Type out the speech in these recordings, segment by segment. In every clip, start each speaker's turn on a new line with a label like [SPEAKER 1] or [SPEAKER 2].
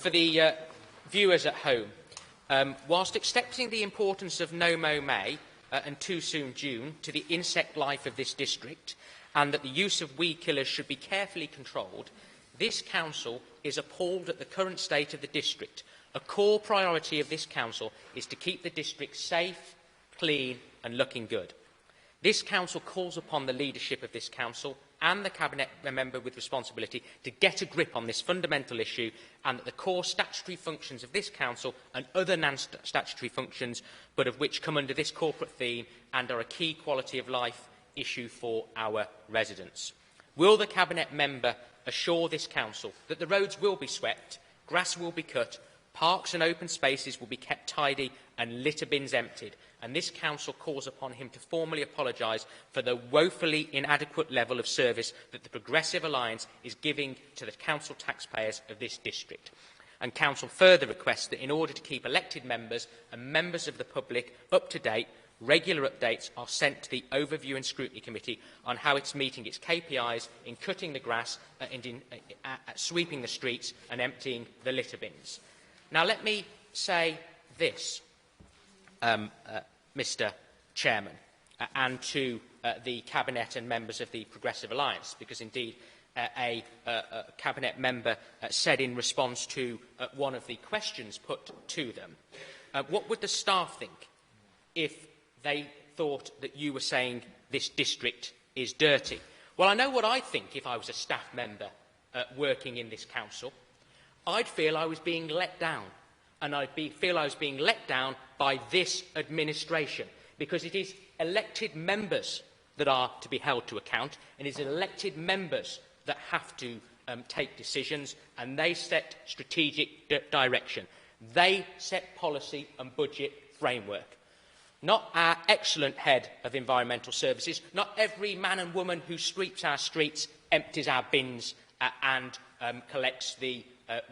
[SPEAKER 1] for the viewers at home, whilst accepting the importance of No Mow May and Too Soon June to the insect life of this district, and that the use of weed killers should be carefully controlled, this council is appalled at the current state of the district. A core priority of this council is to keep the district safe, clean and looking good. This council calls upon the leadership of this council and the cabinet member with responsibility to get a grip on this fundamental issue, and that the core statutory functions of this council and other non-statutory functions, but of which come under this corporate theme and are a key quality of life issue for our residents. Will the cabinet member assure this council that the roads will be swept, grass will be cut, parks and open spaces will be kept tidy and litter bins emptied, and this council calls upon him to formally apologise for the woefully inadequate level of service that the Progressive Alliance is giving to the council taxpayers of this district. And council further requests that in order to keep elected members and members of the public up to date, regular updates are sent to the Overview and Scrutiny Committee on how it's meeting its KPIs in cutting the grass and in sweeping the streets and emptying the litter bins. Now, let me say this, Mr Chairman, and to the Cabinet and members of the Progressive Alliance, because indeed a Cabinet member said in response to one of the questions put to them, what would the staff think if they thought that you were saying this district is dirty? Well, I know what I'd think if I was a staff member working in this council. I'd feel I was being let down, and feel I was being let down by this administration, because it is elected members that are to be held to account, and it is elected members that have to take decisions, and they set strategic direction. They set policy and budget framework. Not our excellent head of environmental services, not every man and woman who sweeps our streets, empties our bins and collects the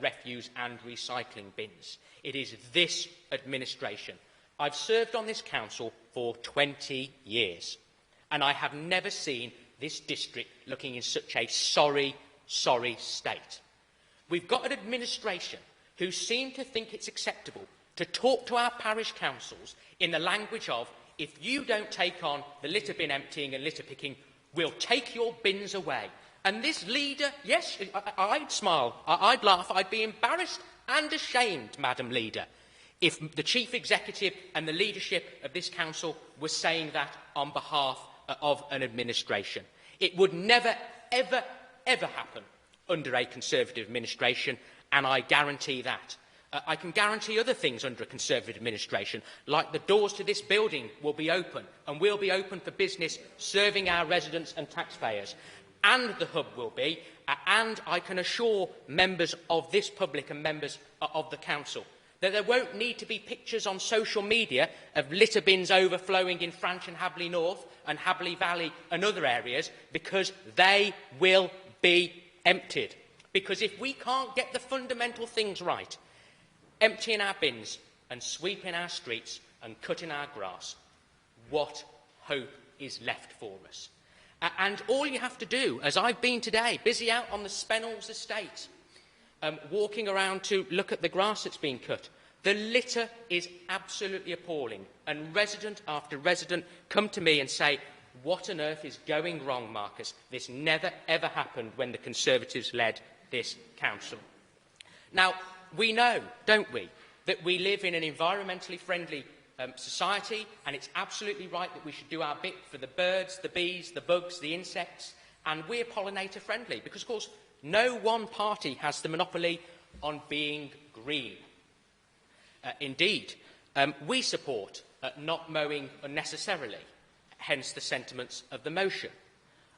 [SPEAKER 1] refuse and recycling bins. It is this administration. I've served on this council for 20 years, and I have never seen this district looking in such a sorry state. We've got an administration who seem to think it's acceptable to talk to our parish councils in the language of, if you don't take on the litter bin emptying and litter picking, we'll take your bins away. And this leader, yes, I'd smile, I'd laugh, I'd be embarrassed and ashamed, Madam Leader, if the Chief Executive and the leadership of this council were saying that on behalf of an administration. It would never, ever, ever happen under a Conservative administration, and I guarantee that. I can guarantee other things under a Conservative administration, like the doors to this building will be open, and will be open for business serving our residents and taxpayers. And the hub will be, and I can assure members of this public and members of the council that there won't need to be pictures on social media of litter bins overflowing in Franch and Habley North and Habley Valley and other areas, because they will be emptied. Because if we can't get the fundamental things right, emptying our bins and sweeping our streets and cutting our grass, what hope is left for us? And all you have to do, as I've been today, busy out on the Spennells estate, walking around to look at the grass that's been cut, the litter is absolutely appalling. And resident after resident come to me and say, what on earth is going wrong, Marcus? This never, ever happened when the Conservatives led this council. Now, we know, don't we, that we live in an environmentally friendly society, and it's absolutely right that we should do our bit for the birds, the bees, the bugs, the insects, and we're pollinator friendly because, of course, no one party has the monopoly on being green. Indeed, we support not mowing unnecessarily, hence the sentiments of the motion.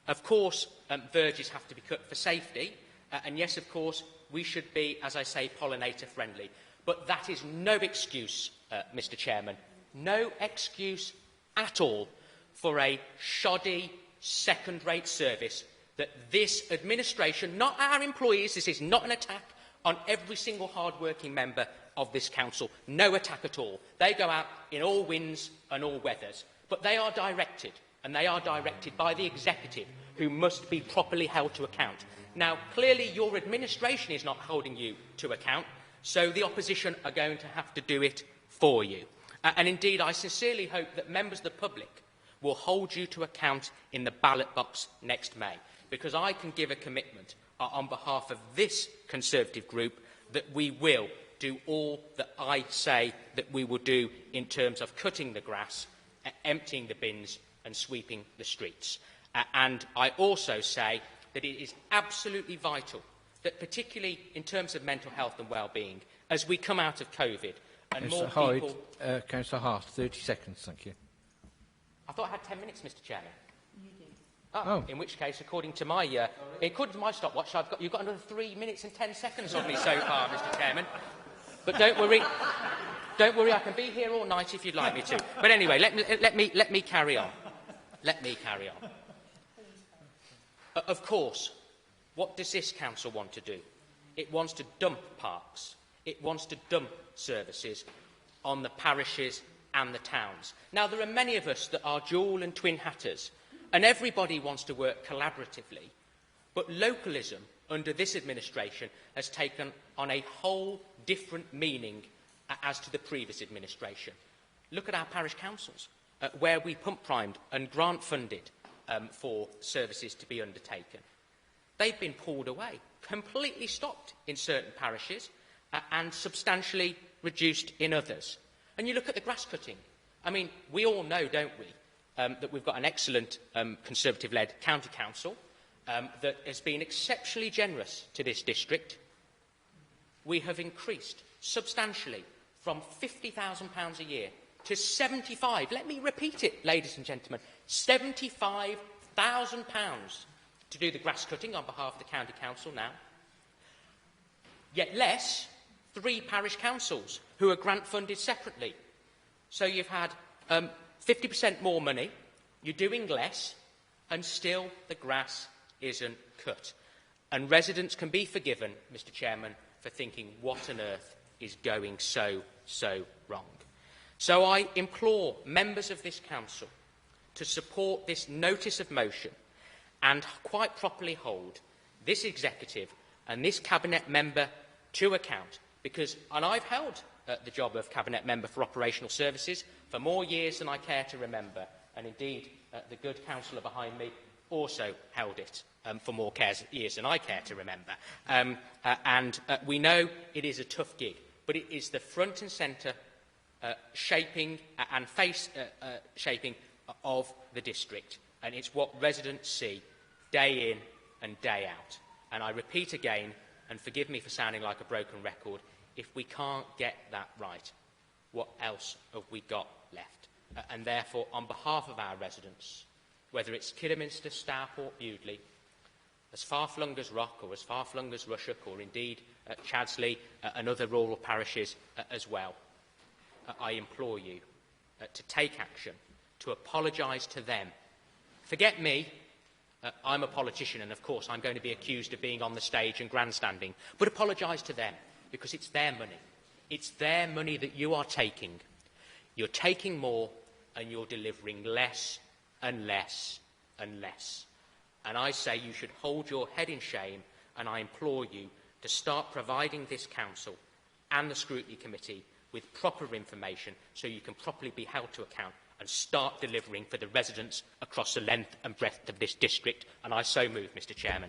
[SPEAKER 1] Of course, verges have to be cut for safety, and yes, of course, we should be, as I say, pollinator friendly. But that is no excuse, Mr Chairman, no excuse at all for a shoddy, second-rate service that this administration, not our employees, this is not an attack on every single hard-working member of this council, no attack at all. They go out in all winds and all weathers, but they are directed, and they are directed by the executive, who must be properly held to account. Now, clearly your administration is not holding you to account, So the opposition are going to have to do it for you. And indeed, I sincerely hope that members of the public will hold you to account in the ballot box next May, because I can give a commitment on behalf of this Conservative group that we will do all that I say that we will do in terms of cutting the grass, emptying the bins and sweeping the streets. And I also say that it is absolutely vital that, particularly in terms of mental health and well-being, as we come out of COVID and more people...
[SPEAKER 2] Councillor Hart, 30 seconds, thank you.
[SPEAKER 1] I thought I had 10 minutes, Mr Chairman.
[SPEAKER 3] You do.
[SPEAKER 1] Oh. In which case, according to my stopwatch, you've got another 3 minutes and 10 seconds on me so far, Mr Chairman. But don't worry, I can be here all night if you'd like me to. But anyway, let me carry on. Let me carry on. Of course, what does this council want to do? It wants to dump parks. It wants to dump services on the parishes and the towns. Now, there are many of us that are dual and twin hatters, and everybody wants to work collaboratively. But localism under this administration has taken on a whole different meaning as to the previous administration. Look at our parish councils, where we pump-primed and grant-funded for services to be undertaken. They've been pulled away, completely stopped in certain parishes and substantially reduced in others. And you look at the grass cutting. I mean, we all know, don't we, that we've got an excellent Conservative-led county council that has been exceptionally generous to this district. We have increased substantially from £50,000 a year to 75. Let me repeat it, ladies and gentlemen. £75,000 to do the grass cutting on behalf of the county council now. Yet less 3 parish councils who are grant funded separately. So you've had 50% more money, you're doing less, and still the grass isn't cut. And residents can be forgiven, Mr Chairman, for thinking what on earth is going so wrong. So I implore members of this council to support this notice of motion and quite properly hold this executive and this cabinet member to account, because, and I've held the job of cabinet member for operational services for more years than I care to remember, and indeed the good councillor behind me also held it for more years than I care to remember. We know it is a tough gig, but it is the front and centre shaping and face shaping of the district, and it's what residents see day in and day out. And I repeat again, and forgive me for sounding like a broken record, if we can't get that right, what else have we got left? And therefore, on behalf of our residents, whether it's Kidderminster, Stourport, Bewdley, as far-flung as Rock or as far-flung as Rushock, or indeed Chadsley and other rural parishes as well, I implore you to take action, to apologise to them. Forget me. I'm a politician, and of course I'm going to be accused of being on the stage and grandstanding, but apologise to them, because it's their money. It's their money that you are taking. You're taking more and you're delivering less and less and less. And I say you should hold your head in shame, and I implore you to start providing this council and the scrutiny committee with proper information so you can properly be held to account and start delivering for the residents across the length and breadth of this district. And I so move, Mr Chairman.